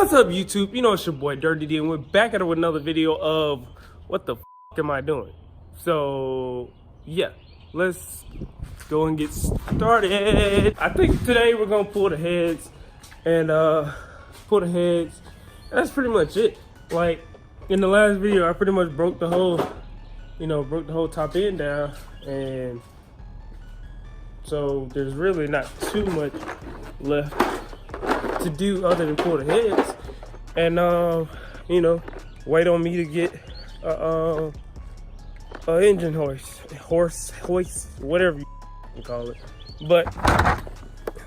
What's up, YouTube? You know it's your boy Dirty D, and we're back at it with another video of what the f am I doing? So yeah, let's go and get started. I think today we're gonna pull the heads and that's pretty much it. Like in the last video, I pretty much broke the whole top end down, and so there's really not too much left to do other than pull the heads and wait on me to get a engine hoist, whatever you can call it. But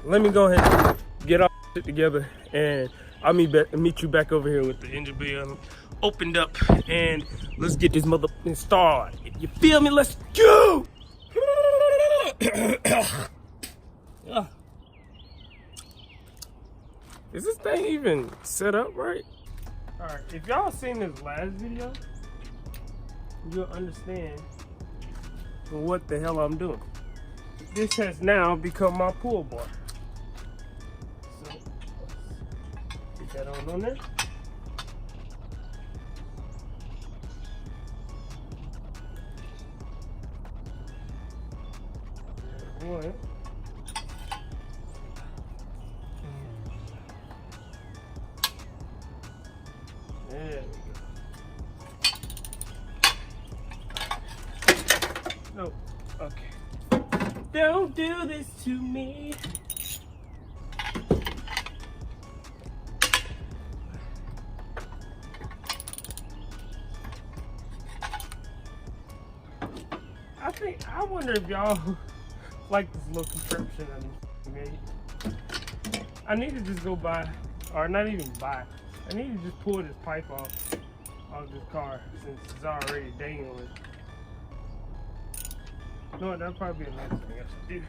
let me go ahead and get all shit together, and I'll meet you back over here with the engine bay opened up, and let's get this mother started. You feel me? Let's go. Is this thing even set up right? Alright, if y'all seen this last video, you'll understand what the hell I'm doing. This has now become my pull bar. So, get that on there. One. There we go. No, okay. Don't do this to me. I wonder if y'all like this little contraption I made. I need to just go buy, or not even buy. I need to just pull this pipe off this car since it's already dangling. No, that'll probably be another thing I should do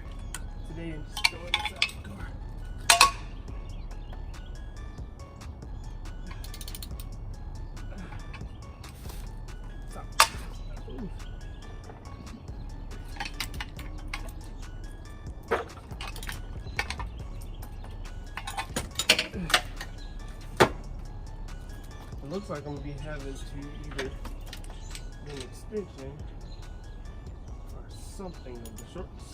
today and just throw it inside the car. Ooh. Looks like I'm gonna be having to either do an extension or something of the sorts.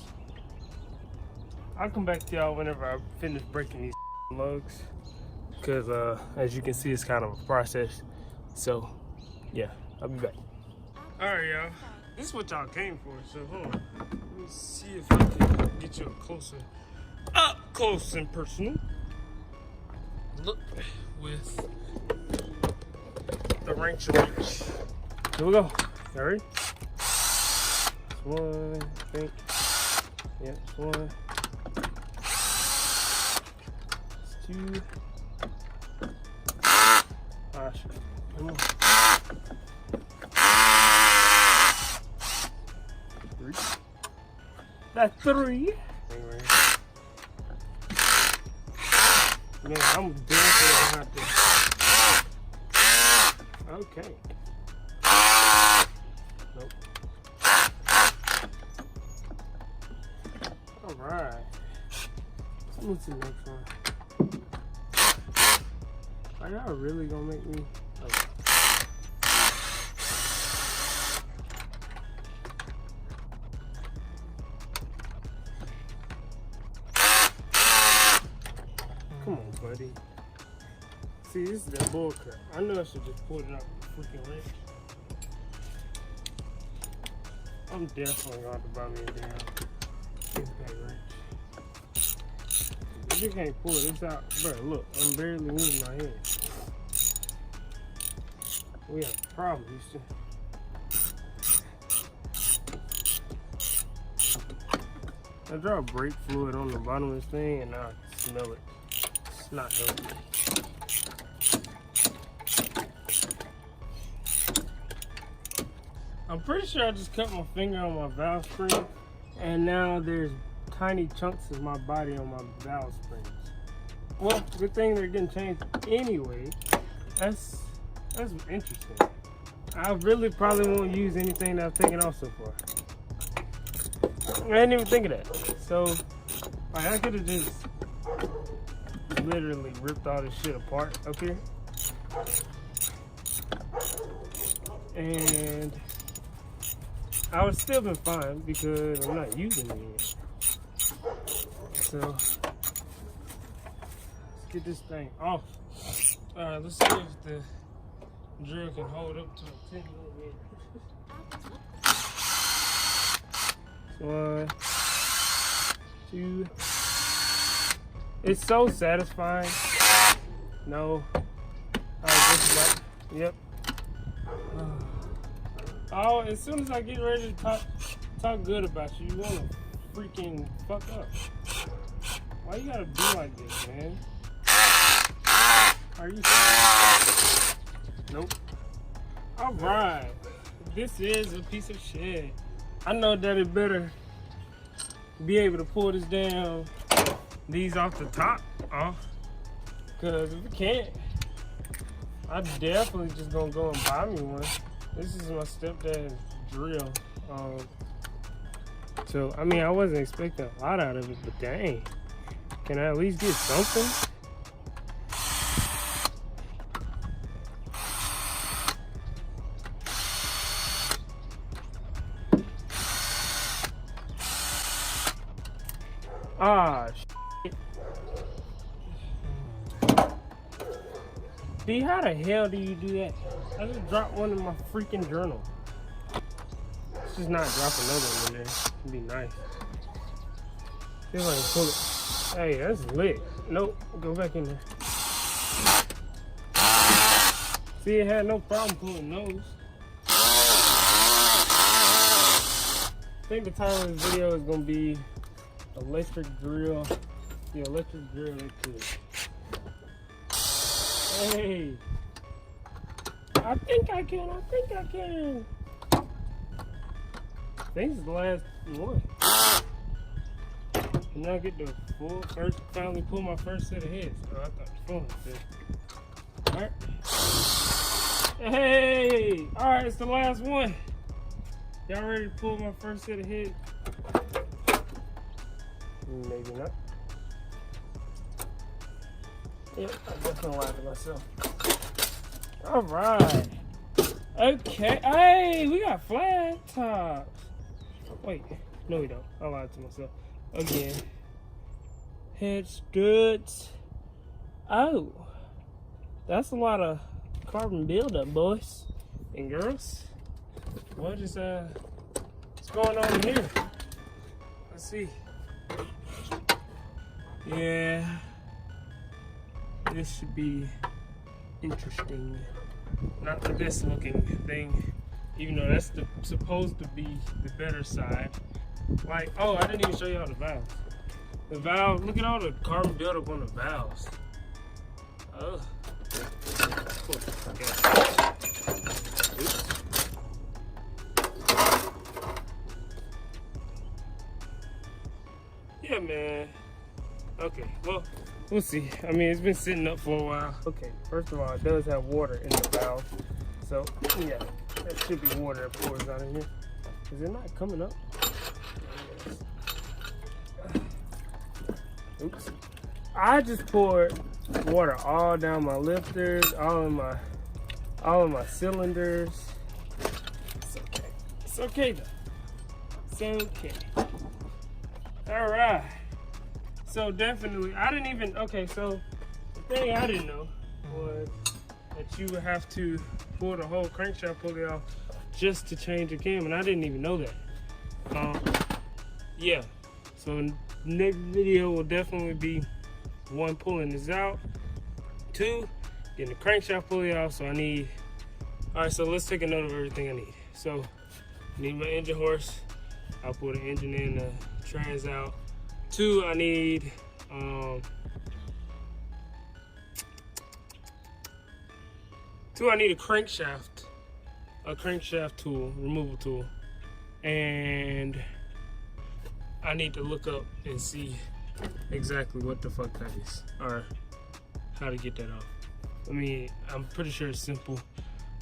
I'll come back to y'all whenever I finish breaking these lugs, because as you can see, it's kind of a process. So yeah, I'll be back. All right, y'all, this is what y'all came for. So hold on, let me see if I can get you up close and personal look with the wrench. Here we go. All right. One, I think. Yeah, one. Two. Come on. Three. That's three. Man, I'm definitely gonna have to. Okay. Nope. Alright. Let's move to the next one. Are y'all really gonna make me? Okay. Come on, buddy. See, this is that bull crap. I know I should just pull it out with the freaking wrench. I'm definitely going to buy me a damn impact wrench. If you can't pull this out, bro, look, I'm barely moving my hand. We have a problem, Houston. I dropped brake fluid on the bottom of this thing, and now I can smell it. It's not healthy. I'm pretty sure I just cut my finger on my valve spring, and now there's tiny chunks of my body on my valve springs. Well, good thing they're getting changed anyway. That's interesting. I really probably won't use anything that I've taken off so far. I didn't even think of that. So, like, I could have just literally ripped all this shit apart up here. And I would still been fine because I'm not using it yet. So let's get this thing off. Alright, let's see if the drill can hold up to a 10 millimeter. 1, 2. It's so satisfying. No. Alright, yep. Oh, as soon as I get ready to talk good about you, you wanna freaking fuck up. Why you gotta be like this, man? Are you? Nope. Alright. This is a piece of shit. I know that it better be able to pull this down, these off the top off. Cause if it can't, I'm definitely just gonna go and buy me one. This is my stepdad's drill. So, I mean, I wasn't expecting a lot out of it, but dang. Can I at least get something? Ah, shit. D, how the hell do you do that? I just dropped one in my freaking journal. Let's just not drop another one in there. It'd be nice. See if I can pull it. Hey, that's lit. Nope, go back in there. See, it had no problem pulling those. I think the title of this video is gonna be electric drill. The electric drill that could. Hey, I think I can. I think it's the last one. And now I get the finally pull my first set of heads. Oh, I thought it was fun. Alright. Hey! Alright, it's the last one. Y'all ready to pull my first set of heads? Maybe not. Yeah, I definitely lied to myself. Alright. Okay. Hey, we got flat tops. Wait, no we don't. I lied to myself. Again. Head studs. Oh. That's a lot of carbon buildup, boys and girls. What is what's going on here? Let's see. Yeah. This should be interesting. Not the best looking thing, even though that's supposed to be the better side. Like, oh, I didn't even show y'all the valves. The valve, look at all the carbon buildup on the valves. Oh. Okay. Oops. Yeah, man. Okay, well, we'll see. I mean, it's been sitting up for a while. Okay, first of all, it does have water in the valve. So, yeah, that should be water that pours out of here. Is it not coming up? Oops. I just poured water all down my lifters, all of my cylinders. It's okay. It's okay though. It's okay. All right. So definitely, I didn't even, okay, so the thing I didn't know was that you would have to pull the whole crankshaft pulley off just to change the cam, and I didn't even know that. Yeah, so next video will definitely be 1, pulling this out, 2, getting the crankshaft pulley off, so I need, all right, so let's take a note of everything I need. So, I need my engine horse, I'll pull the engine in, the trans out. 2, I need a crankshaft tool, removal tool, and I need to look up and see exactly what the fuck that is, or how to get that off. I mean, I'm pretty sure it's simple.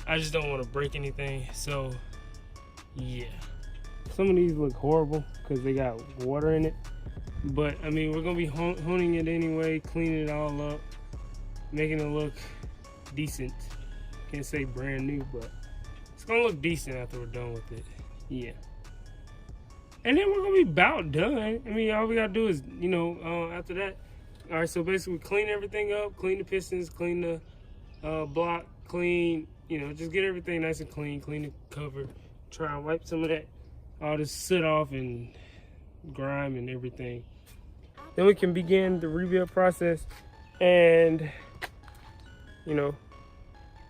I just don't want to break anything, so yeah. Some of these look horrible because they got water in it. But I mean, we're gonna be honing it anyway, cleaning it all up, making it look decent. Can't say brand new, but it's gonna look decent after we're done with it. Yeah. And then we're gonna be about done. I mean, all we gotta do is, you know, after that. All right, so basically clean everything up, clean the pistons, clean the block, clean, you know, just get everything nice and clean, clean the cover, try and wipe some of that, all this soot off and grime and everything. Then we can begin the rebuild process, and, you know,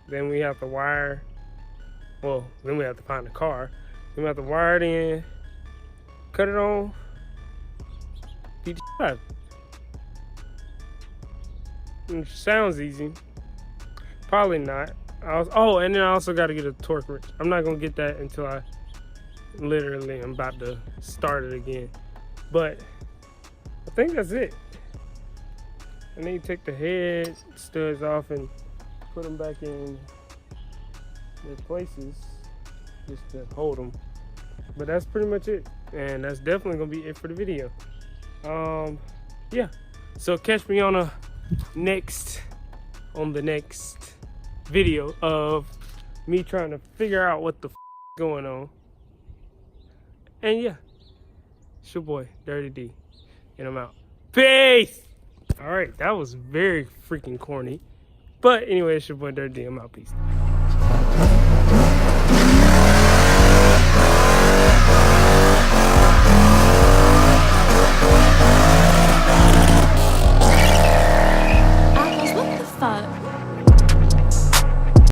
then we have to wire, well, then we have to find the car. Then we have to wire it in, cut it on, beat the shit out of it. It sounds easy. Probably not. Oh, and then I also got to get a torque wrench. I'm not going to get that until I'm about to start it again. But I think that's it. And then you take the head studs off and put them back in their places just to hold them. But that's pretty much it. And that's definitely going to be it for the video. Yeah. So catch me on the next video of me trying to figure out what the going on. And yeah, it's your boy Dirty D, and I'm out. Peace. All right, that was very freaking corny, but anyway, it's your boy Dirty D. I'm out. Peace.